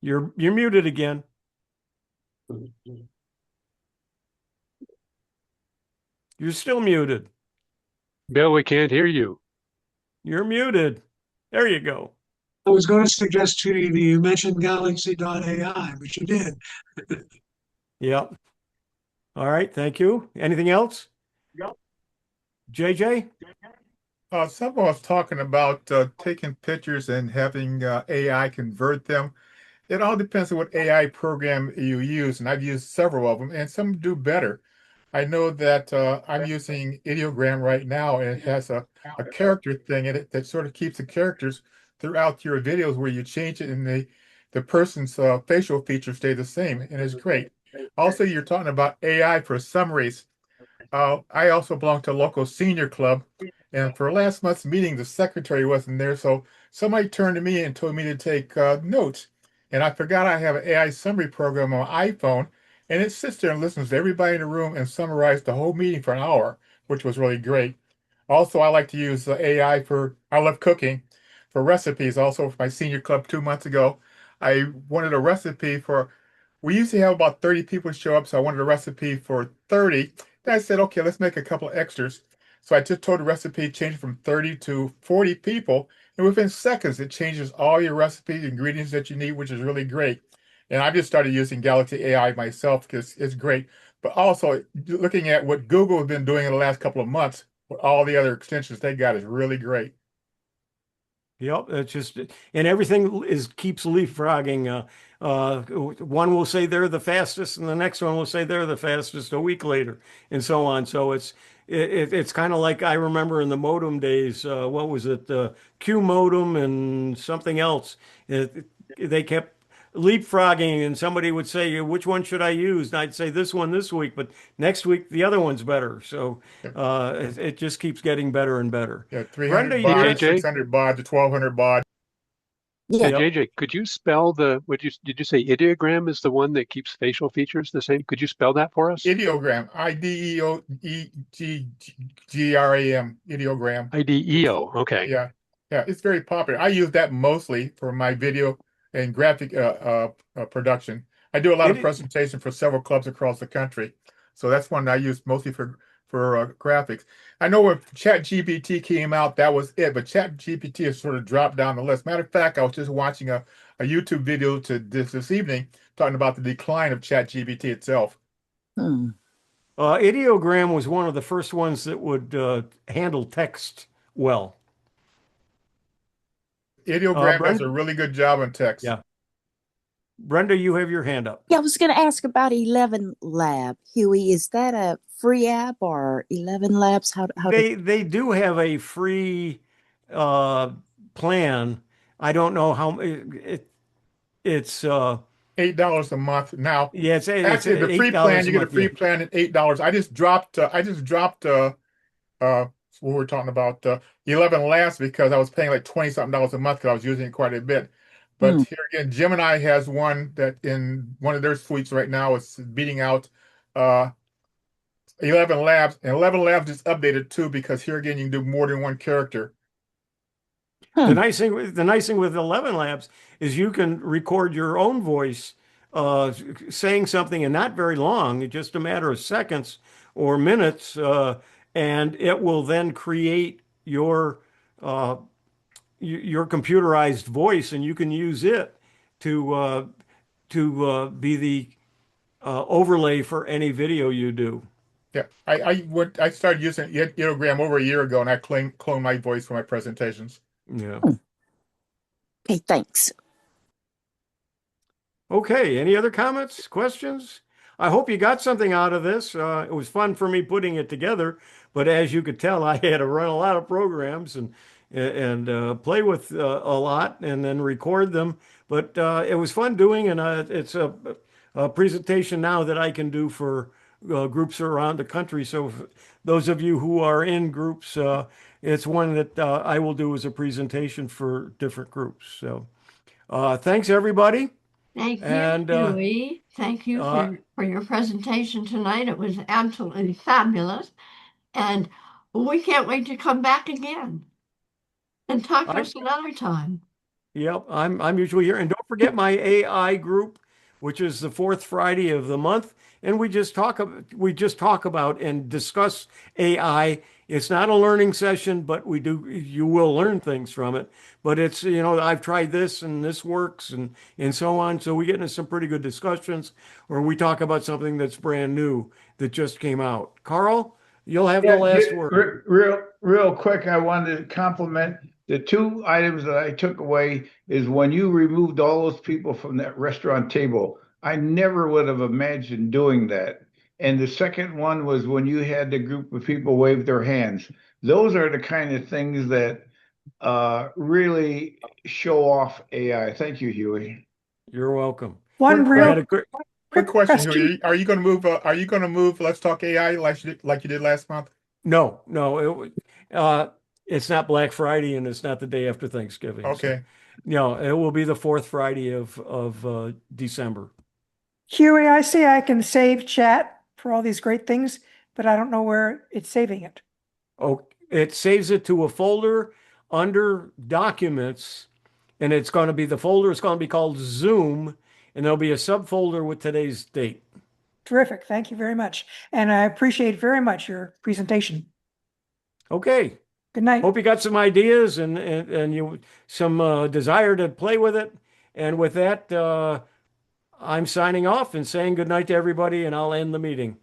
[SPEAKER 1] You're muted again. You're still muted.
[SPEAKER 12] Bill, we can't hear you.
[SPEAKER 1] You're muted. There you go.
[SPEAKER 10] I was going to suggest to you that you mentioned Galaxy.ai, but you did.
[SPEAKER 1] Yep. All right. Thank you. Anything else?
[SPEAKER 15] Yep.
[SPEAKER 1] JJ?
[SPEAKER 15] Someone was talking about taking pictures and having AI convert them. It all depends on what AI program you use, and I've used several of them, and some do better. I know that I'm using IdioGram right now, and it has a character thing in it that sort of keeps the characters throughout your videos where you change it and the person's facial features stay the same, and it's great. Also, you're talking about AI for summaries. I also belong to a local senior club, and for last month's meeting, the secretary wasn't there, so somebody turned to me and told me to take notes. And I forgot I have an AI summary program on my iPhone, and it sits there and listens to everybody in the room and summarized the whole meeting for an hour, which was really great. Also, I like to use AI I love cooking, for recipes. Also, for my senior club 2 months ago, I wanted a recipe we usually have about 30 people show up, so I wanted a recipe for 30. Then I said, okay, let's make a couple of extras. So I just told the recipe, change from 30 to 40 people, and within seconds, it changes all your recipe ingredients that you need, which is really great. And I just started using Galaxy AI myself because it's great. but also looking at what Google has been doing in the last couple of months with all the other extensions they got is really great.
[SPEAKER 1] Yep, it's just and everything is keeps leapfrogging. One will say they're the fastest, and the next one will say they're the fastest a week later, and so on. So it's kind of like I remember in the modem days. What was it? Q modem and something else. They kept leapfrogging, and somebody would say, "Which one should I use?" And I'd say this one this week, but next week the other one's better. So it just keeps getting better and better.
[SPEAKER 15] Yeah,
[SPEAKER 1] Brenda,
[SPEAKER 15] 300
[SPEAKER 12] Hey,
[SPEAKER 15] baud,
[SPEAKER 1] you're
[SPEAKER 12] JJ.
[SPEAKER 15] 600 baud to 1200 baud.
[SPEAKER 12] Hey,
[SPEAKER 1] yep.
[SPEAKER 12] JJ, could you spell did you say ideogram is the one that keeps facial features the same? Could you spell that for us?
[SPEAKER 15] IdioGram, IDEOGGRAM, IdioGram.
[SPEAKER 12] IDEO. Okay.
[SPEAKER 15] Yeah, yeah, it's very popular. I use that mostly for my video and graphic production. I do a lot of
[SPEAKER 1] It,
[SPEAKER 15] presentation for several clubs across the country, so that's one I use mostly for graphics. I know when ChatGPT came out, that was it, but ChatGPT has sort of dropped down the list. Matter of fact, I was just watching a YouTube video to this evening talking about the decline of ChatGPT itself.
[SPEAKER 1] Ideogram was one of the first ones that would handle text well.
[SPEAKER 15] IdioGram does
[SPEAKER 1] Brenda,
[SPEAKER 15] a really good job on text.
[SPEAKER 1] yeah. Brenda, you have your hand up.
[SPEAKER 16] Yeah, I was going to ask about 11 Lab. Huey, is that a free app or 11 Labs? How
[SPEAKER 1] They do have a free plan. I don't know how it's
[SPEAKER 15] $8 a month. Now,
[SPEAKER 1] yeah, it's
[SPEAKER 15] actually, the free plan,
[SPEAKER 1] $8 a
[SPEAKER 15] you get a
[SPEAKER 1] month.
[SPEAKER 15] free
[SPEAKER 1] Yeah.
[SPEAKER 15] plan at $8. I just dropped what we're talking about 11 last because I was paying like 20 something dollars a month because I was using it quite a bit. But here again, Gemini has one that in one of their suites right now is beating out 11 Labs, and 11 Labs is updated too because here again you can do more than one character.
[SPEAKER 1] The nice thing with 11 Labs is you can record your own voice saying something and not very long, just a matter of seconds or minutes, and it will then create your computerized voice, and you can use it to be the overlay for any video you do.
[SPEAKER 15] Yeah, I started using IdioGram over a year ago, and I clone my voice for my presentations.
[SPEAKER 1] Yeah.
[SPEAKER 16] Okay, thanks.
[SPEAKER 1] Okay, any other comments, questions? I hope you got something out of this. It was fun for me putting it together, but as you could tell, I had to run a lot of programs and play with a lot and then record them. But it was fun doing, and it's a presentation now that I can do for groups around the country. So those of you who are in groups, it's one that I will do as a presentation for different groups. So thanks, everybody.
[SPEAKER 7] Thank you,
[SPEAKER 1] And
[SPEAKER 7] Huey. Thank you for your presentation tonight. It was absolutely fabulous. And we can't wait to come back again and talk to us another time.
[SPEAKER 1] Yep, I'm usually here. And don't forget my AI group, which is the fourth Friday of the month. And we just talk about and discuss AI. It's not a learning session, but you will learn things from it. But it's, I've tried this and this works and so on. So we get into some pretty good discussions, or we talk about something that's brand new that just came out. Carl, you'll have the last word.
[SPEAKER 8] Real quick, I wanted to compliment the two items that I took away is when you removed all those people from that restaurant table. I never would have imagined doing that. And the second one was when you had the group of people wave their hands. Those are the kind of things that really show off AI. Thank you, Huey.
[SPEAKER 1] You're welcome.
[SPEAKER 2] One real
[SPEAKER 15] Quick question, Huey. Are you going to move Let's Talk AI like you did last month?
[SPEAKER 1] No, it's not Black Friday and it's not the day after Thanksgiving.
[SPEAKER 15] Okay.
[SPEAKER 1] So, it will be the fourth Friday of December.
[SPEAKER 2] Huey, I see I can save chat for all these great things, but I don't know where it's saving it.
[SPEAKER 1] Oh, it saves it to a folder under Documents, and the folder is going to be called Zoom, and there'll be a subfolder with today's date.
[SPEAKER 2] Terrific. Thank you very much. And I appreciate very much your presentation.
[SPEAKER 1] Okay.
[SPEAKER 2] Good night.
[SPEAKER 1] Hope you got some ideas and some desire to play with it. And with that, I'm signing off and saying good night to everybody, and I'll end the meeting.